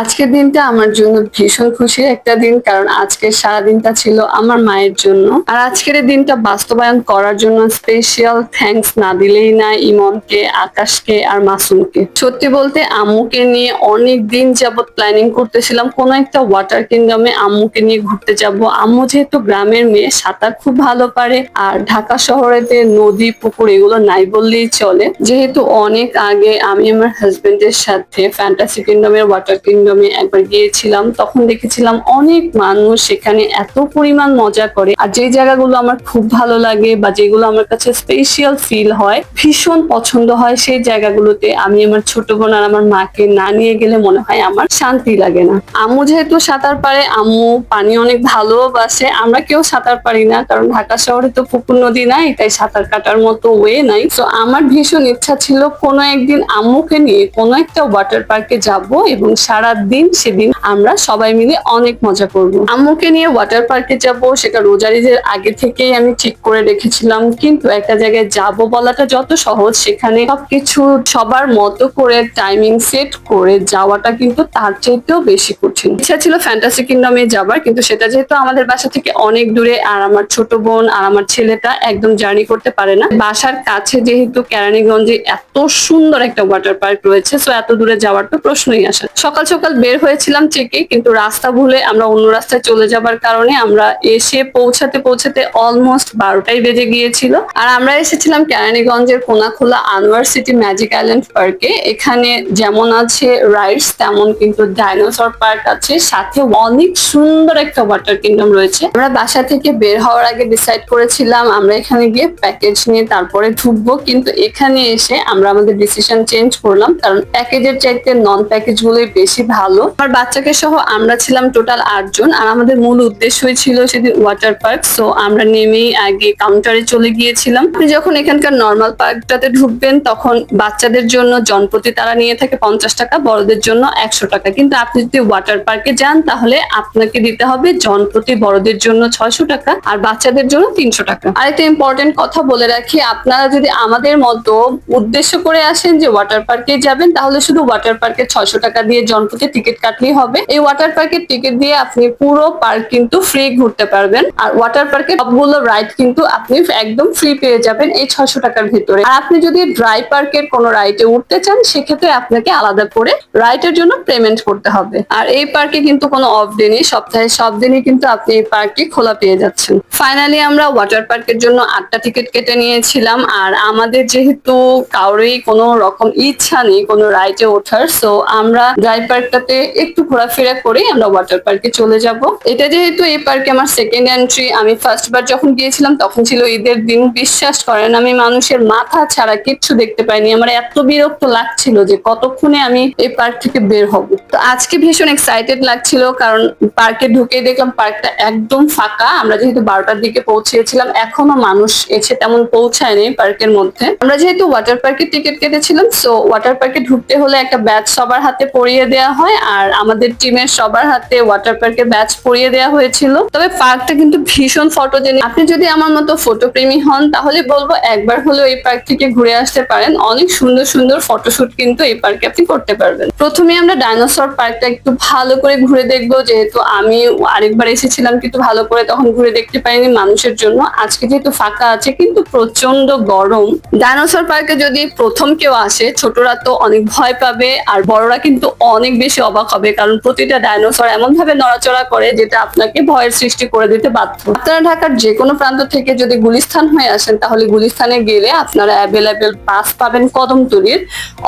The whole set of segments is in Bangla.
আজকের দিনটা আমার জন্য ভীষণ খুশির একটা দিন, কারণ আজকের সারাদিনটা ছিল আমার মায়ের জন্য। আর আজকের এই দিনটা বাস্তবায়ন করার জন্য স্পেশাল থ্যাঙ্কস না দিলেই না ইমনকে, আকাশকে আর মাসুমকে। সত্যি বলতে আম্মুকে নিয়ে অনেক দিন যাবত প্ল্যানিং করতেছিলাম কোনো একটা ওয়াটার কিংডমে আম্মুকে নিয়ে ঘুরতে যাব। আম্মু যেহেতু গ্রামের মেয়ে, সাঁতার খুব ভালো পারে, আর ঢাকা শহরেতে নদী পুকুর এগুলো নাই বললেই চলে। যেহেতু অনেক আগে আমি আমার হাজবেন্ডের সাথে ফ্যান্টাসি কিংডমের ওয়াটার কিংডমে একবার গিয়েছিলাম, তখন দেখেছিলাম অনেক মানুষ সেখানে এত পরিমাণ মজা করে। আর যে জায়গাগুলো আমার খুব ভালো লাগে বা যেগুলো আমার কাছে স্পেশাল ফিল হয়, ভীষণ পছন্দ হয়, সেই জায়গাগুলোতে আমি আমার ছোট বোন আর আমার মাকে না নিয়ে গেলে মনে হয় আমার শান্তি লাগে না। আম্মু যেহেতু সাঁতার পারে, আম্মু পানি অনেক ভালোবাসে, আমরা কেউ সাঁতার পারি না, কারণ ঢাকা শহরে তো পুকুর নদী নাই, তাই সাঁতার কাটার মতো ওয়ে নাই। তো আমার ভীষণ ইচ্ছা ছিল কোনো একদিন আম্মুকে নিয়ে কোনো একটা ওয়াটার পার্কে যাব এবং সারা দিন সেদিন আমরা সবাই মিলে অনেক মজা করব। আম্মুকে নিয়ে ওয়াটার পার্কে যাব, সেটা রোজারিদের আগে থেকেই আমি ঠিক করে রেখেছিলাম, কিন্তু একটা জায়গায় যাব বলাটা যত সহজ, সেখানে সবকিছু সবার মতো করে টাইমিং সেট করে যাওয়াটা কিন্তু তার চাইতেও বেশি কঠিন। ইচ্ছা ছিল ফ্যান্টাসি কিংডমে যাবার, কিন্তু সেটা যেহেতু আমাদের বাসা থেকে অনেক দূরে, আর আমার ছোট বোন আর আমার ছেলেটা একদম জার্নি করতে পারে না। বাসার কাছে যেহেতু কেরানীগঞ্জে এত সুন্দর একটা ওয়াটার পার্ক রয়েছে, সো এত দূরে যাওয়ার তো প্রশ্নই আসে। সকাল সকাল বের হয়েছিলাম ঠিকই, কিন্তু রাস্তা ভুলে আমরা অন্য রাস্তায় চলে যাবার কারণে আমরা এসে পৌঁছাতে পৌঁছাতে অলমোস্ট 12টাই বেজে গিয়েছিল। আর আমরা এসেছিলাম কেরানীগঞ্জের Konakhola Anwar city magic island পার্কে। এখানে যেমন আছে রাইডস, তেমন কিন্তু ডাইনোসর পার্ক আছে, সাথে অনেক সুন্দর একটা ওয়াটার কিংডম রয়েছে। আমরা বাসা থেকে বের হওয়ার আগে ডিসাইড করেছিলাম আমরা এখানে গিয়ে প্যাকেজ নিয়ে তারপরে ঢুকবো, কিন্তু এখানে এসে আমরা আমাদের ডিসিশন চেঞ্জ করলাম, কারণ প্যাকেজের চাইতে নন প্যাকেজ গুলোই বেশি ভালো। আমার বাচ্চাকে সহ আমরা ছিলাম টোটাল 8 জন, আর আমাদের মূল উদ্দেশ্যই ছিল সেদিন ওয়াটার পার্ক। সো আমরা নেমেই আগে কাউন্টারে চলে গিয়েছিলাম। আপনি যখন এখানকার নর্মাল পার্কটাতে ঢুকবেন, তখন বাচ্চাদের জন্য জনপ্রতি তারা নিয়ে থাকে 50 টাকা, বড়দের জন্য 100 টাকা। কিন্তু আপনি যদি ওয়াটার পার্কে যান, তাহলে আপনাকে দিতে হবে জনপ্রতি বড়দের জন্য 600 টাকা আর বাচ্চাদের জন্য 300 টাকা। আরেকটা ইম্পর্টেন্ট কথা বলে রাখি, আপনারা যদি আমাদের মতো উদ্দেশ্য করে আসেন যে ওয়াটার পার্কে যাবেন, তাহলে শুধু ওয়াটার পার্কে 600 টাকা দিয়ে জনপ্রতি টিকিট কাটলেই হবে। এই ওয়াটার পার্কের টিকিট দিয়ে আপনি পুরো পার্ক কিন্তু ফ্রি ঘুরতে পারবেন, আর ওয়াটার পার্কের সবগুলো রাইড কিন্তু আপনি একদম ফ্রি পেয়ে যাবেন এই 600 টাকার ভিতরে। আর আপনি যদি ড্রাই পার্কের কোনো রাইডে উঠতে চান, সেক্ষেত্রে আপনাকে আলাদা করে রাইডের জন্য পেমেন্ট করতে হবে। আর এই পার্কে কিন্তু কোনো অফ ডে নেই, সপ্তাহে সব দিনই কিন্তু আপনি এই পার্কটি খোলা পেয়ে যাচ্ছেন। ফাইনালি আমরা ওয়াটার পার্কের জন্য 8টা টিকিট কেটে নিয়েছিলাম, আর আমাদের যেহেতু কারোরই কোনো রকম ইচ্ছা নেই কোনো রাইডে ওঠার, সো আমরা ড্রাই পার্কটাতে একটু ঘোরাফেরা করে আমরা ওয়াটার পার্কে চলে যাব। এটা যেহেতু এই পার্কে আমার সেকেন্ড এন্ট্রি, আমি ফার্স্ট বার যখন গিয়েছিলাম তখন ছিল ঈদের দিন। বিশ্বাস করেন আমি মানুষের মাথা ছাড়া কিচ্ছু দেখতে পাইনি, আমার এত বিরক্ত লাগছিল যে কতক্ষণে আমি এই পার্ক থেকে বের হব। তো আজকে ভীষণ এক্সাইটেড লাগছিল, কারণ পার্কে ঢুকে দেখলাম পার্কটা একদম ফাঁকা। আমরা যেহেতু 12টার দিকে পৌঁছেছিলাম, এখনো মানুষ এসে তেমন পৌঁছায়নি পার্কের মধ্যে। আমরা যেহেতু ওয়াটার পার্কের টিকিট কেটেছিলাম, সো ওয়াটার পার্কে ঢুকতে হলে একটা ব্যাচ সবার হাতে পরিয়ে দেওয়া হয়, আর আমাদের টিমের সবার হাতে ওয়াটার পার্কের ব্যাচ পরিয়ে দেওয়া হয়েছিল। তবে পার্কটা কিন্তু ভীষণ ফটোজেনিক। আপনি যদি আমার মতো ফটো প্রেমী হন, তাহলে বলবো একবার হলেও এই পার্ক থেকে ঘুরে আসতে পারেন। অনেক সুন্দর সুন্দর ফটোশুট কিন্তু এই পার্কে আপনি করতে পারবেন। প্রথমে আমরা ডাইনোসর পার্কটা একটু ভালো করে ঘুরে দেখবো, যেহেতু আমি আরেকবার এসেছিলাম কিন্তু ভালো করে তখন ঘুরে দেখতে পারিনি মানুষের জন্য। আজকে যেহেতু ফাঁকা আছে, কিন্তু প্রচন্ড গরম। ডাইনোসর পার্কে যদি প্রথম কেউ আসে, ছোটরা তো অনেক ভয় পাবে, আর বড়রা কিন্তু অনেক বেশি অবাক হবে, কারণ প্রতিটা ডাইনোসর এমন ভাবে নড়াচড়া করে যেটা আপনাকে ভয়ের সৃষ্টি করে দিতে বাধ্য। আপনারা ঢাকার যে কোনো প্রান্ত থেকে যদি গুলিস্তান হয়ে আসেন, তাহলে গুলিস্তানে গেলে আপনারা অ্যাভেলেবেল বাস পাবেন কদমতলীর,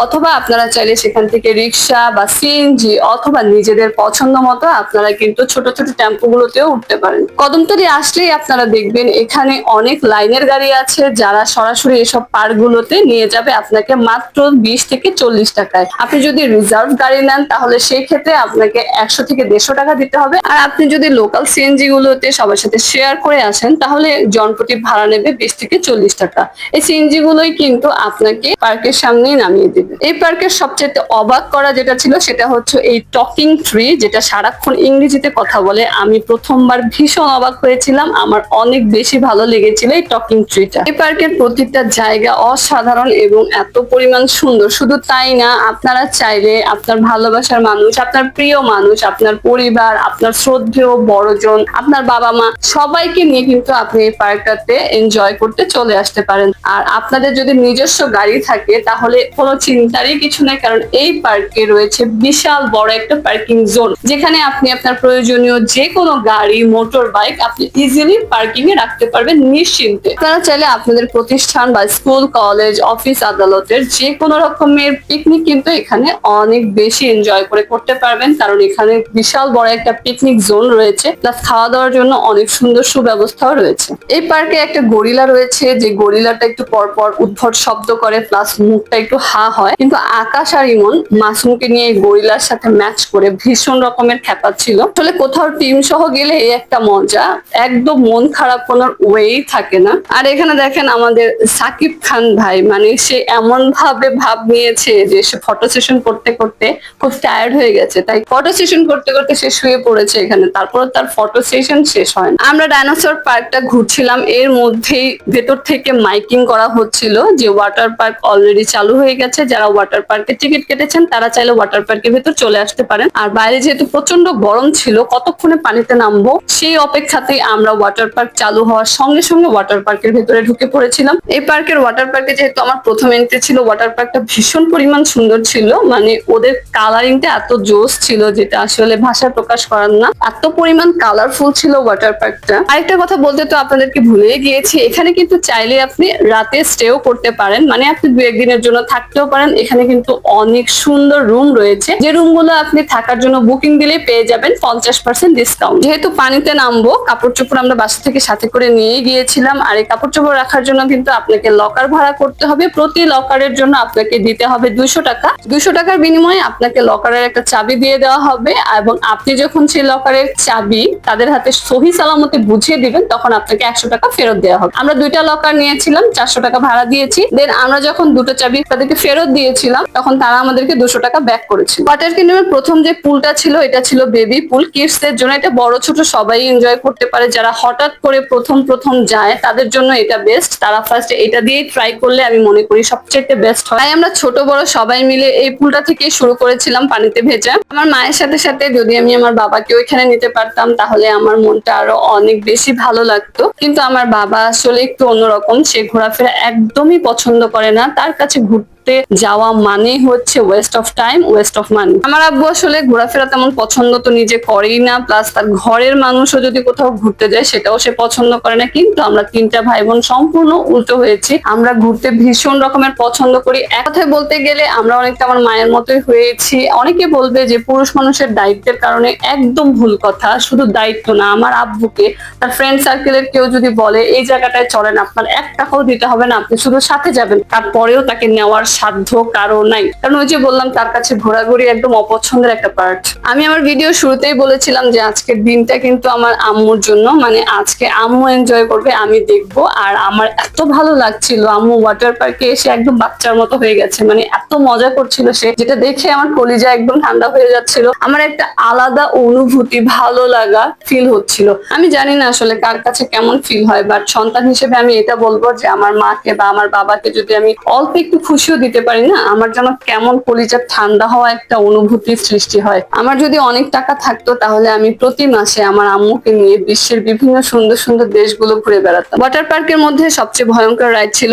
অথবা আপনারা চাইলে সেখান থেকে রিক্সা বা সিএনজি অথবা নিজেদের পছন্দ মতো আপনারা কিন্তু ছোট ছোট টেম্পো গুলোতেও উঠতে পারেন। কদমতলী আসলেই আপনারা দেখবেন এখানে অনেক লাইনের গাড়ি আছে, যারা সরাসরি এসব পার্ক গুলোতে নিয়ে যাবে আপনাকে মাত্র 20 থেকে 40 টাকায়। আপনি যদি রিজার্ভ গাড়ি নেন, তাহলে সেই ক্ষেত্রে আপনাকে 100 থেকে 150 টাকা দিতে হবে। আর আপনি যদি লোকাল সিএনজি গুলোতে সবার সাথে শেয়ার করে আসেন, তাহলে জনপ্রতি ভাড়া নেবে 20 থেকে 40 টাকা। এই সিএনজি গুলোই কিন্তু আপনাকে পার্কের সামনেই নামিয়ে দেবে। এই পার্কের সবচেয়ে অবাক করা যেটা ছিল, সেটা হচ্ছে এই টকিং ট্রি, যেটা সারাক্ষণ ইংরেজিতে কথা বলে। আমি প্রথমবার ভীষণ অবাক হয়েছিলাম, আমার অনেক বেশি ভালো লেগেছিল এই টকিং ট্রিটা। এই পার্কের প্রতিটা জায়গা অসাধারণ এবং এত পরিমাণ সুন্দর। শুধু তাই না, আপনারা চাইলে আপনার ভালোবাসার মানুষ, আপনার প্রিয় মানুষ, আপনার পরিবার, আপনার শ্রদ্ধেয় বড়জন, আপনার বাবা মা সবাইকে নিয়ে কিন্তু আপনি এই পার্কটাতে এনজয় করতে চলে আসতে পারেন। আর আপনাদের যদি নিজস্ব গাড়ি থাকে তাহলে কোনো চিন্তারই কিছু নাই, কারণ এই পার্কে রয়েছে বিশাল বড় একটা পার্কিং জোন, যেখানে আপনি আপনার প্রয়োজনীয় যে কোনো গাড়ি, মোটর বাইক আপনি ইজিলি পার্কিং এ রাখতে পারবেন নিশ্চিন্তে। আপনারা চাইলে আপনাদের প্রতিষ্ঠান বা স্কুল, কলেজ, অফিস, আদালতের যে কোনো রকমের পিকনিক কিন্তু এখানে অনেক বেশি এনজয় করে করতে পারবেন, কারণ এখানে বিশাল বড় একটা পিকনিক জোন রয়েছে, প্লাস খাওয়া দাওয়ার জন্য অনেক সুন্দর সুব্যবস্থাও রয়েছে। এই পার্কে একটা গরিলা রয়েছে, যে গরিলাটা একটু পরপর উদ্ভট শব্দ করে, প্লাস মুখটা একটু হা হয়, কিন্তু আকাশ আর ইমন মাসুমকে নিয়ে এই গরিলার সাথে ম্যাচ করে ভীষণ রকমের খ্যাপা ছিল। আসলে কোথাও টিম সহ গেলে এই একটা মজা, একদম মন খারাপ করার ওয়েই থাকে না। আর এখানে দেখেন আমাদের সাকিব খান ভাই, মানে সে এমন ভাবে ভাব নিয়েছে যে সে ফটো সেশন করতে করতে খুব টায়ার্ড হয়ে গেছে, তাই ফটো সেশন করতে করতে সে শুয়ে পড়েছে এখানে, তারপর তার ফটো সেশন শেষ হয় না। আমরা ডাইনোসর পার্কটা ঘুরছিলাম, এর মধ্যেই ভেতর থেকে মাইকিং করা হচ্ছিল যে ওয়াটার পার্ক অলরেডি চালু হয়ে গেছে, যারা ওয়াটার পার্কের টিকিট কেটেছেন তারা চাইলে ওয়াটার পার্কের ভেতর চলে আসতে পারেন। আর বাইরে যেহেতু প্রচন্ড গরম ছিল, কতক্ষণে পানিতে নামবো সেই অপেক্ষাতেই আমরা ওয়াটার পার্ক চালু হওয়ার সঙ্গে সঙ্গে ওয়াটার পার্কের ভেতরে ঢুকে পড়েছিলাম। এই পার্কের ওয়াটার পার্কে যেহেতু আমার প্রথম এন্ট্রি ছিল, ওয়াটার পার্কটা ভীষণ পরিমাণ সুন্দর ছিল, মানে ওদের কালারিংটা এত জোস ছিল যেটা আসলে ভাষায় প্রকাশ করার না, এত পরিমাণ কালারফুল ছিল ওয়াটার পার্কটা। আরেকটা কথা বলতে তো আপনাদেরকে ভুলে গিয়েছি, এখানে কিন্তু চাইলে আপনি রাতে স্টেও করতে পারেন, মানে আপনি 2-1 দিনের জন্য থাকতেও পারেন। এখানে কিন্তু অনেক সুন্দর রুম রয়েছে, যে রুমগুলো আপনি থাকার জন্য বুকিং দিলে পেয়ে যাবেন 50% ডিসকাউন্ট। যেহেতু পানিতে নামবো, কাপড় চোপড় আমরা বাসা থেকে সাথে করে নিয়ে গিয়েছিলাম, আর এই কাপড় চোপড় রাখার জন্য কিন্তু আপনাকে লকার ভাড়া করতে হবে। প্রতি লকারের জন্য আপনাকে দিতে হবে 200 টাকা। 200 টাকার বিনিময়ে আপনাকে লকারের একটা চাবি দিয়ে দেওয়া হবে, এবং আপনি যখন সেই লকারের চাবি তাদের হাতে সহি সালামতে বুঝিয়ে দিবেন তখন আপনাকে 100 টাকা ফেরত দেওয়া হবে। আমরা 2টা লকার নিয়েছিলাম, 400 টাকা ভাড়া দিয়েছি। দেন আমরা যখন 2টো চাবি তাদেরকে ফেরত দিয়েছিলাম তখন তারা আমাদেরকে 200 টাকা ব্যাক করেছিল। ওয়াটার কিংডমের প্রথম যে পুলটা ছিল এটা ছিল বেবি পুল, কিডস এর জন্য। এটা বড় ছোট সবাই এনজয় করতে পারে, যারা হঠাৎ করে প্রথম প্রথম যায় তাদের জন্য এটা বেস্ট। তারা ফার্স্ট এটা দিয়েই ট্রাই করলে আমি মনে করি সবচেয়ে বেস্ট হয়। তাই আমরা ছোট বড় সবাই মিলে এই পুলটা থেকে শুরু করেছিলাম পানিতে ভেজা। আমার মায়ের সাথে সাথে যদি আমি আমার বাবাকে ওইখানে নিতে পারতাম তাহলে আমার মনটা আরো অনেক বেশি ভালো লাগতো, কিন্তু আমার বাবা আসলে একটু অন্যরকম, সে ঘোরাফেরা একদমই পছন্দ করে না। তার কাছে ঘুরতে যাওয়া মানে হচ্ছে West of time, West of money. আমার আব্বু আসলে ঘোরাফেরা তেমন পছন্দ তো নিজে করেই না, প্লাস তার ঘরের মানুষও যদি কোথাও ঘুরতে যায় সেটাও সে পছন্দ করে না। কিন্তু আমরা 3টা ভাই বোন সম্পূর্ণ উল্টো হয়েছি, আমরা ঘুরতে ভীষণ রকমের পছন্দ করি। এক কথায় বলতে গেলে আমরা অনেকটা আমার মায়ের মতোই হয়েছি। অনেকে বলবে যে পুরুষ মানুষের দায়িত্বের কারণে, একদম ভুল কথা। শুধু দায়িত্ব না, আমার আব্বুকে তার ফ্রেন্ড সার্কেলের কেউ যদি বলে এই জায়গাটায় চলেন, আপনার 1 টাকাও দিতে হবে না, আপনি শুধু সাথে যাবেন, তারপরেও তাকে নেওয়ার সাধ্য কারো নাই। কারণ ওই যে বললাম, তার কাছে ঘোরাঘুরি একদম অপছন্দের একটা পার্ট। আমি আমার ভিডিও শুরুতেই বলেছিলাম যে আজকের দিনটা কিন্তু আমার আম্মুর জন্য, মানে আজকে আম্মু এনজয় করবে, আমি দেখবো। আর আমার এত ভালো লাগছিল, আম্মু ওয়াটার পার্কে এসে একদম বাচ্চার মতো হয়ে গেছে, মানে এত মজা করছিল সে, যেটা দেখে আমার কলিজা একদম ঠান্ডা হয়ে যাচ্ছিল। আমার একটা আলাদা অনুভূতি, ভালো লাগা ফিল হচ্ছিল। আমি জানি না আসলে কার কাছে কেমন ফিল হয়, বাট সন্তান হিসেবে আমি এটা বলবো যে আমার মাকে বা আমার বাবাকে যদি আমি অল্প একটু খুশিও দিতে পারি না, আমার যেন কেমন কলিজা ঠান্ডা হওয়া একটা অনুভূতির সৃষ্টি হয়। আমার যদি অনেক টাকা থাকতো তাহলে আমি প্রতি মাসে আমার আম্মুকে নিয়ে বিশ্বের বিভিন্ন সুন্দর সুন্দর দেশগুলো ঘুরে বেড়াতাম। ওয়াটার পার্কের মধ্যে সবচেয়ে ভয়ঙ্কর রাইড ছিল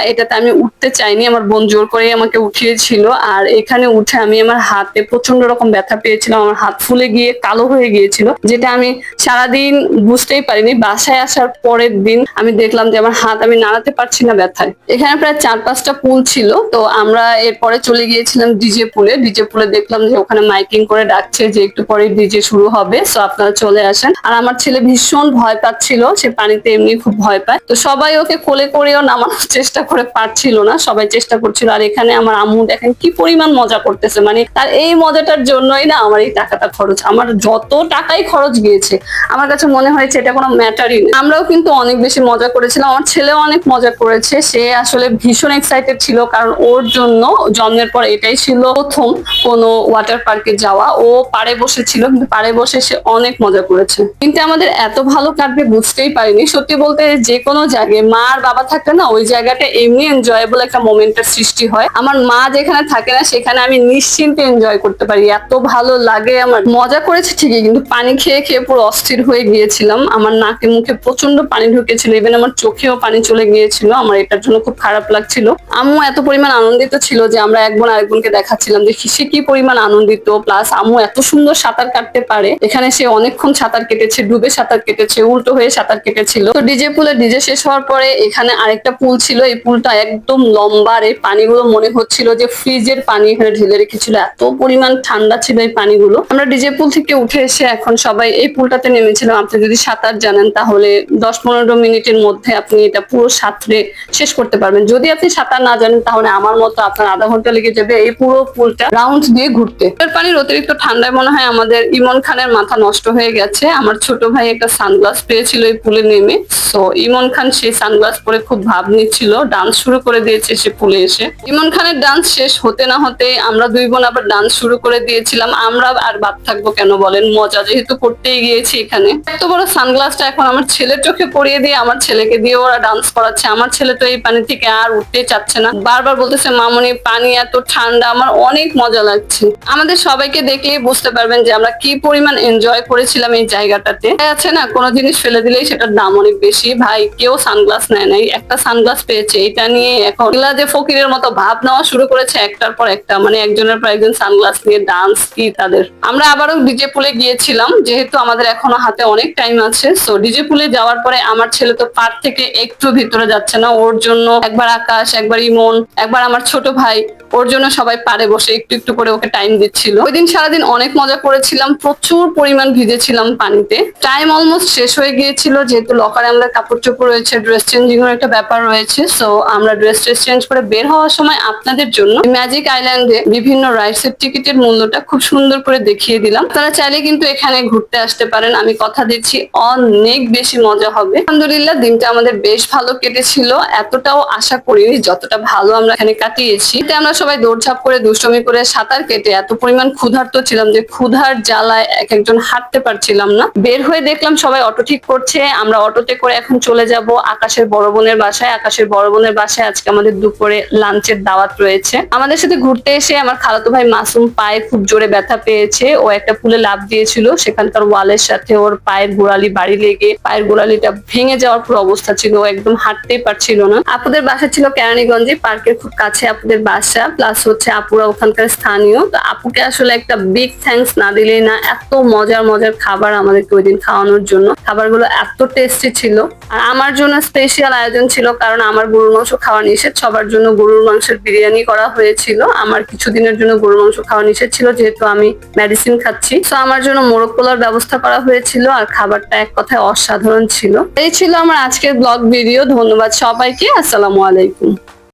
এটাতে আমি উঠতে চাইনি, আমার বোন জোর করে আমাকে উঠিয়েছিল। আর এখানে উঠে আমি আমার হাতে প্রচন্ড রকম ব্যথা পেয়েছিলাম, আমার হাত ফুলে গিয়ে কালো হয়ে গিয়েছিল, যেটা আমি সারাদিন বুঝতেই পারিনি। বাসায় আসার পরের দিন আমি দেখলাম যে আমার হাত আমি নাড়াতে পারছি না ব্যথায়। এখানে প্রায় 4-5টা পুল ছিল, তো আমরা এরপরে চলে গিয়েছিলাম ডিজে পুলে। ডিজে পুলে দেখলাম যে ওখানে মাইকিং করে ডাকছে যে একটু পরে ডিজে শুরু হবে, সো আপনারা চলে আসেন। আর আমার ছেলে ভীষণ ভয় পাচ্ছিল, সে পানিতে এমনি খুব ভয় পায়, তো সবাই ওকে কোলে করেও নামানোর চেষ্টা করে পারছিল না, সবাই চেষ্টা করছিল। আর এখানে আমার আম্মু দেখেন কি পরিমাণ মজা করতেছে, মানে তার এই মজাটার জন্যই না আমার এই টাকাটা খরচ। আমার যত টাকাই খরচ গিয়েছে আমার কাছে মনে হয়েছে এটা কোনো ম্যাটারই না। আমরাও কিন্তু অনেক বেশি মজা করেছিলাম, আমার ছেলেও অনেক মজা করেছে। সে আসলে ভীষণ এক্সাইটেড ছিল, কারণ ও ওর জন্য জন্মের পর এটাই ছিল প্রথম কোনো ওয়াটার পার্কে যাওয়া। ও পাড়ে বসেছিল, কিন্তু পাড়ে বসে সে অনেক মজা করেছে। কিন্তু আমাদের এত ভালো কাটবে বুঝতেই পারিনি। সত্যি বলতে যে কোনো জায়গায় মা আর বাবা থাকলে না, ওই জায়গাটা এমনি এনজয়েবল একটা মোমেন্টের সৃষ্টি হয়। আমার মা যেখানে থাকে না, সেখানে আমি নিশ্চিন্তে এনজয় করতে পারি, এত ভালো লাগে আমার। মজা করেছি ঠিকই, কিন্তু পানি খেয়ে খেয়ে পুরো অস্থির হয়ে গিয়েছিলাম। আমার নাকে মুখে প্রচন্ড পানি ঢুকেছিল, ইভেন আমার চোখেও পানি চলে গিয়েছিল। আমার এটার জন্য খুব খারাপ লাগছিল। আম্মু এত পরিমাণ আনন্দিত ছিল যে আমরা এক বোন আরেকজনকে দেখাচ্ছিলাম যে সে কি পরিমাণ আনন্দিত, প্লাস আম্মু এত সুন্দর সাঁতার কাটতে পারে। এখানে সে অনেকক্ষণ সাঁতার কেটেছে, ডুবে সাঁতার কেটেছে, উল্টো হয়ে সাঁতার কেটেছিল। তো ডিজে পুলে ডিজে শেষ হওয়ার পরে এখানে আরেকটা পুল ছিল। এই পুলটা একদম লম্বা, এই পানিগুলো মনে হচ্ছিল যে ফ্রিজের পানি এখানে ঢেলে রেখেছিল, এত পরিমাণ ঠান্ডা ছিল এই পানিগুলো। আমরা ডিজে পুল থেকে উঠে এসে এখন সবাই এই পুলটাতে নেমেছিলাম। আপনি যদি সাঁতার জানেন তাহলে 10-15 মিনিটের মধ্যে আপনি এটা পুরো সাঁতরে শেষ করতে পারবেন। যদি আপনি সাঁতার না জানেন তাহলে আমার মতো আপনার আধা ঘন্টা লেগে যাবে এই পুরো পুলটা রাউন্ড দিয়ে ঘুরতে। পানির অতিরিক্ত ঠান্ডায় মনে হয় আমাদের ইমন খানের মাথা নষ্ট হয়ে গেছে। আমার ছোট ভাই একটা সানগ্লাস পেয়েছিল এই পুলে নেমে, তো ইমন খান সেই সানগ্লাস পরে খুব ভাব নিচ্ছিল, ডান্স শুরু করে দিয়েছে সে পুলে এসে। ইমন খানের ডান্স শেষ হতে না হতে আমরা দুই বোন আবার ডান্স শুরু করে দিয়েছিলাম। আমরা আর বাদ থাকবো কেন বলেন, মজা যেহেতু করতেই গিয়েছি এখানে। এত বড় সানগ্লাসটা এখন আমার ছেলের চোখে পরিয়ে দিয়ে আমার ছেলেকে দিয়ে ওরা ডান্স করাচ্ছে। আমার ছেলে তো এই পানি থেকে আর উঠতেই চাচ্ছে না, বারবার বলতেছে মামনি পানি এত ঠান্ডা। আমার অনেক মজা লাগছে। আমাদের সবাইকে দেখলেই বুঝতে পারবেন যে আমরা কি পরিমাণ এনজয় করেছিলাম এই জায়গাটাতে। আছে না, কোনো জিনিস ফেলে দিলেই সেটার দাম অনেক বেশি। ভাই কেউ সানগ্লাস নেয় নাই, একটা সানগ্লাস পেয়েছে, এটা নিয়ে এখন যে ফকিরের মতো ভাব নেওয়া শুরু করেছে একটার পর একটা, মানে একজনের পর একজন সানগ্লাস নিয়ে ডান্স কি তাদের। আমরা আবারও ডিজে পুলে গিয়েছিলাম, যেহেতু আমাদের এখনো হাতে অনেক টাইম আছে। সো ডিজে পুলে যাওয়ার পরে আমার ছেলে তো পার থেকে একটু ভিতরে যাচ্ছে না। ওর জন্য একবার আকাশ, একবার ইমন, একবার আমার ছোট ভাই, ওর জন্য সবাই পারে বসে একটু একটু করে ওকে টাইম দিচ্ছিল। ওই দিন সারাদিন অনেক মজা করেছিলাম, প্রচুর পরিমাণ ভিজেছিলাম পানিতে। টাইম অলমোস্ট শেষ হয়ে গিয়েছিল, যেহেতু লকারে আমাদের কাপড় চোপড় রয়েছে, ড্রেস চেঞ্জিং এর একটা ব্যাপার রয়েছে। সো আমরা ড্রেস চেঞ্জ করে বের হওয়ার সময় আপনাদের জন্য ম্যাজিক আইল্যান্ডে বিভিন্ন রাইডস এর টিকিটের মূল্যটা খুব সুন্দর করে দেখিয়ে দিলাম। আপনারা চাইলে কিন্তু এখানে ঘুরতে আসতে পারেন, আমি কথা দিচ্ছি অনেক বেশি মজা হবে। আলহামদুলিল্লাহ দিনটা আমাদের বেশ ভালো কেটেছিল, এতটাও আশা করিনি যতটা ভালো আমরা এখানে কাটিয়েছি। আমরা সবাই দৌড়ঝাঁপ করে দুষ্টমি করে সাঁতার কেটে এত পরিমাণ ক্ষুধার্ত ছিলাম যে ক্ষুধার জ্বালায় এক একজন হাঁটতে পারছিলাম না। বের হয়ে দেখলাম সবাই অটো ঠিক করছে, আমরা অটোতে করে এখন চলে যাব আকাশের বড় বোনের বাসায়। আকাশের বড় বোনের বাসায় আজকে আমাদের দুপুরে লাঞ্চের দাওয়াত রয়েছে। আমাদের সাথে ঘুরতে এসে আমার খালাতো ভাই মাসুম পায়ে খুব জোরে ব্যথা পেয়েছে, ও একটা পুলে লাফ দিয়েছিল, সেখানকার ওয়ালের সাথে ওর পায়ের গোড়ালি বাড়ি লেগে পায়ের গোড়ালিটা ভেঙে যাওয়ার পুরো অবস্থা ছিল, ও একদম হাঁটতেই পারছিল না। আপুদের বাসা ছিল কেরানীগঞ্জে, পার্কের খুব কাছে আপুদের বাসা, প্লাস হচ্ছে আপুরা ওখানকার স্থানীয়। তো আপুকে আসলে একটা বিগ থ্যাঙ্কস না দিলেই না, এত মজার মজার খাবার আমাদেরকে ওই দিন খাওয়ানোর জন্য। খাবারগুলো এত টেস্টি ছিল। আর আমার জন্য স্পেশাল আয়োজন ছিল, কারণ আমার গরুর মাংস খাওয়া নিষেধ। সবার জন্য গরুর মাংসের বিরিয়ানি করা হয়েছিল। আমার কিছুদিনের জন্য গরুর মাংস খাওয়া নিষেধ ছিল, যেহেতু আমি মেডিসিন খাচ্ছি। তো আমার জন্য মোরগ পোলার ব্যবস্থা করা হয়েছিল, আর খাবারটা এক কথায় অসাধারণ ছিল। এই ছিল আমার আজকের ব্লগ ভিডিও। ধন্যবাদ সবাইকে, আসসালামু আলাইকুম।